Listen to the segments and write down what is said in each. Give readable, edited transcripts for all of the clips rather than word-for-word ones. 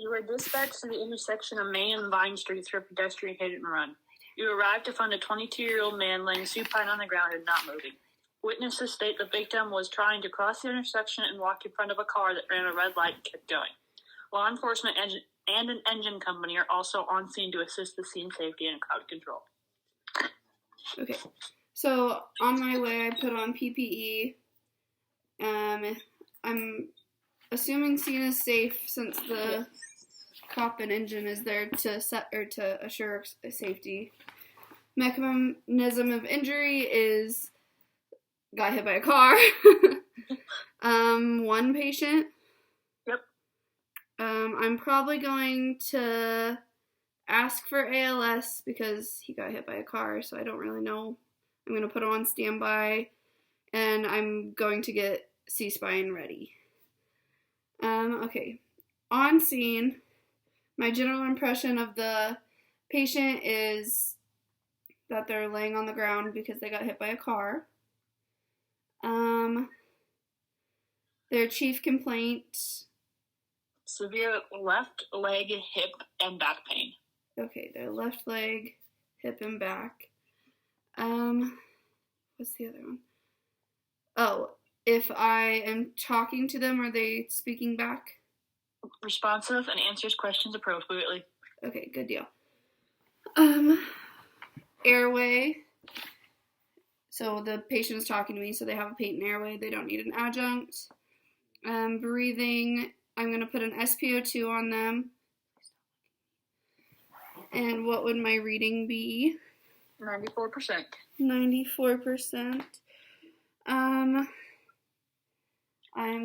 You were dispatched to the intersection of Main and Vine Streets for a pedestrian hit and run. You arrived to find a 22-year-old man laying supine on the ground and not moving. Witnesses state the victim was trying to cross the intersection and walk in front of a car that ran a red light and kept going. Law enforcement and an engine company are also on scene to assist the scene safety and crowd control. Okay, so on my way, I put on PPE. I'm assuming scene is safe since the cop and engine is there to assure safety. Mechanism of injury is got hit by a car. One patient. Yep. I'm probably going to ask for ALS because he got hit by a car, so I don't really know. I'm going to put him on standby, and I'm going to get C-spine ready. Okay. On scene, my general impression of the patient is that they're laying on the ground because they got hit by a car. Their chief complaint... Severe left leg, hip, and back pain. Okay, their left leg, hip, and back. What's the other one? Oh, if I am talking to them, are they speaking back? Responsive and answers questions appropriately. Okay, good deal. Airway. So the patient is talking to me, so they have a patent airway. They don't need an adjunct. Breathing. I'm going to put an SpO2 on them. And what would my reading be? 94%. 94%. I'm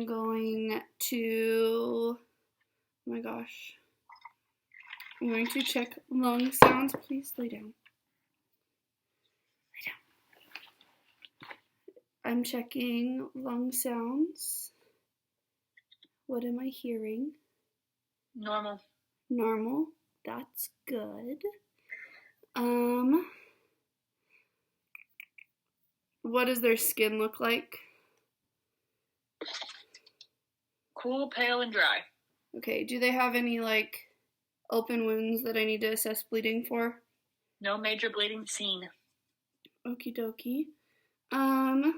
going to... Oh my gosh. I'm going to check lung sounds. Please lay down. Lay down. I'm checking lung sounds. What am I hearing? Normal. Normal. That's good. What does their skin look like? Cool, pale, and dry. Okay, do they have any, open wounds that I need to assess bleeding for? No major bleeding seen. Okie dokie. And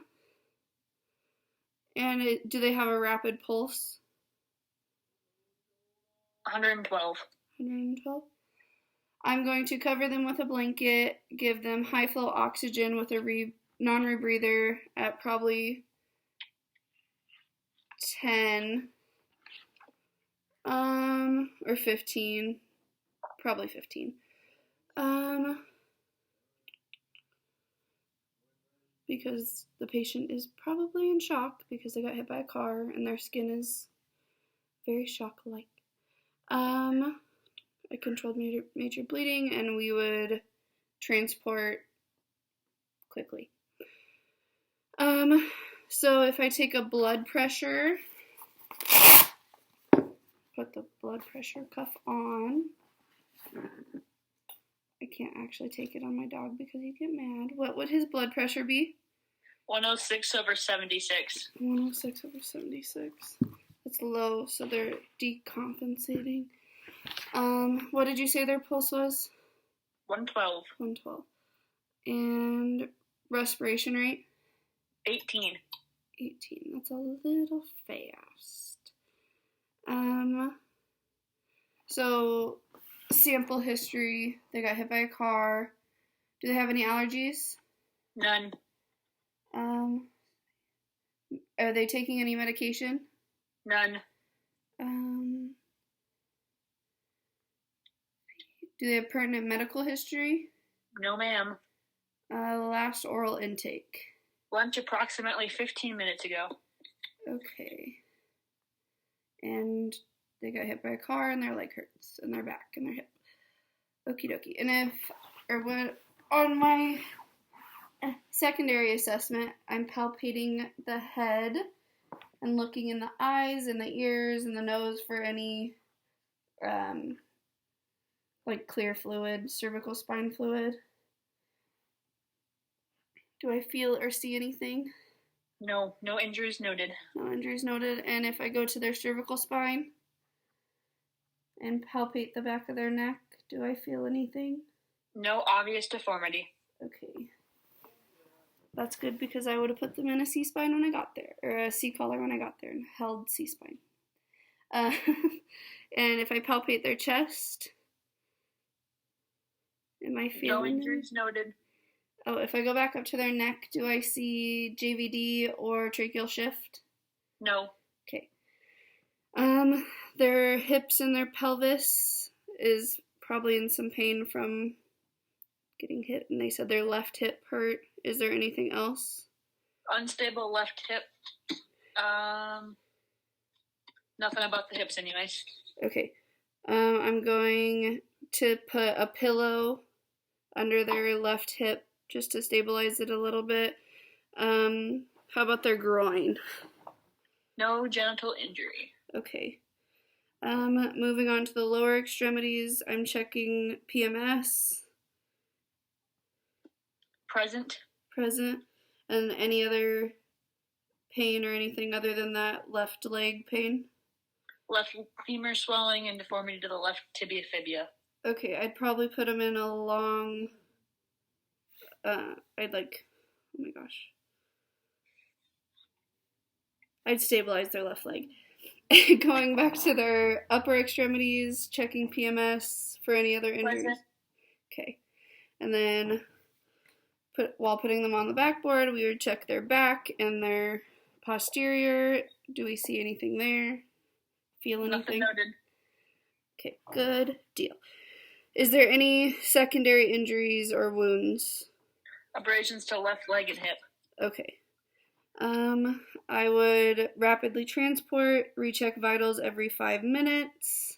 do they have a rapid pulse? 112. 112. I'm going to cover them with a blanket, give them high flow oxygen with a non-rebreather at probably 10, or 15, probably 15. Because the patient is probably in shock because they got hit by a car and their skin is very shock-like. I controlled major bleeding, and we would transport quickly. So if I take a blood pressure, put the blood pressure cuff on. I can't actually take it on my dog because he'd get mad. What would his blood pressure be? 106/76. 106/76. That's low, so they're decompensating. What did you say their pulse was? 112. 112. And respiration rate? 18. 18. That's a little fast. So sample history. They got hit by a car. Do they have any allergies? None. Are they taking any medication? None. Do they have pertinent medical history? No, ma'am. Last oral intake. Lunch approximately 15 minutes ago. Okay. And they got hit by a car and their leg hurts and their back and their hip. Okie dokie. And on my secondary assessment, I'm palpating the head and looking in the eyes and the ears and the nose for any clear fluid, cervical spine fluid. Do I feel or see anything? No injuries noted. No injuries noted. And if I go to their cervical spine and palpate the back of their neck. Do I feel anything? No obvious deformity. Okay. That's good because I would have put them in a C-spine when I got there, or a C-collar when I got there and held C-spine. And if I palpate their chest, am I feeling No injuries noted. Oh, if I go back up to their neck, do I see JVD or tracheal shift? No. Okay. Their hips and their pelvis is probably in some pain from getting hit, and they said their left hip hurt. Is there anything else? Unstable left hip. Nothing about the hips anyways. Okay. I'm going to put a pillow under their left hip just to stabilize it a little bit. How about their groin? No genital injury. Okay. Moving on to the lower extremities, I'm checking PMS. Present. And any other pain or anything other than that left leg pain? Left femur swelling and deformity to the left tibia fibia. Okay, I'd probably put them in a long, oh my gosh. I'd stabilize their left leg. Going back to their upper extremities, checking PMS for any other injuries. Present. Okay. And then while putting them on the backboard, we would check their back and their posterior. Do we see anything there? Feel anything? Nothing noted. Okay, good deal. Is there any secondary injuries or wounds? Abrasions to left leg and hip. Okay. I would rapidly transport, recheck vitals every 5 minutes.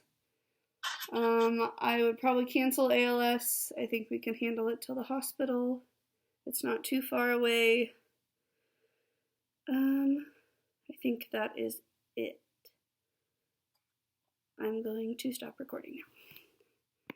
I would probably cancel ALS. I think we can handle it till the hospital. It's not too far away. I think that is it. I'm going to stop recording.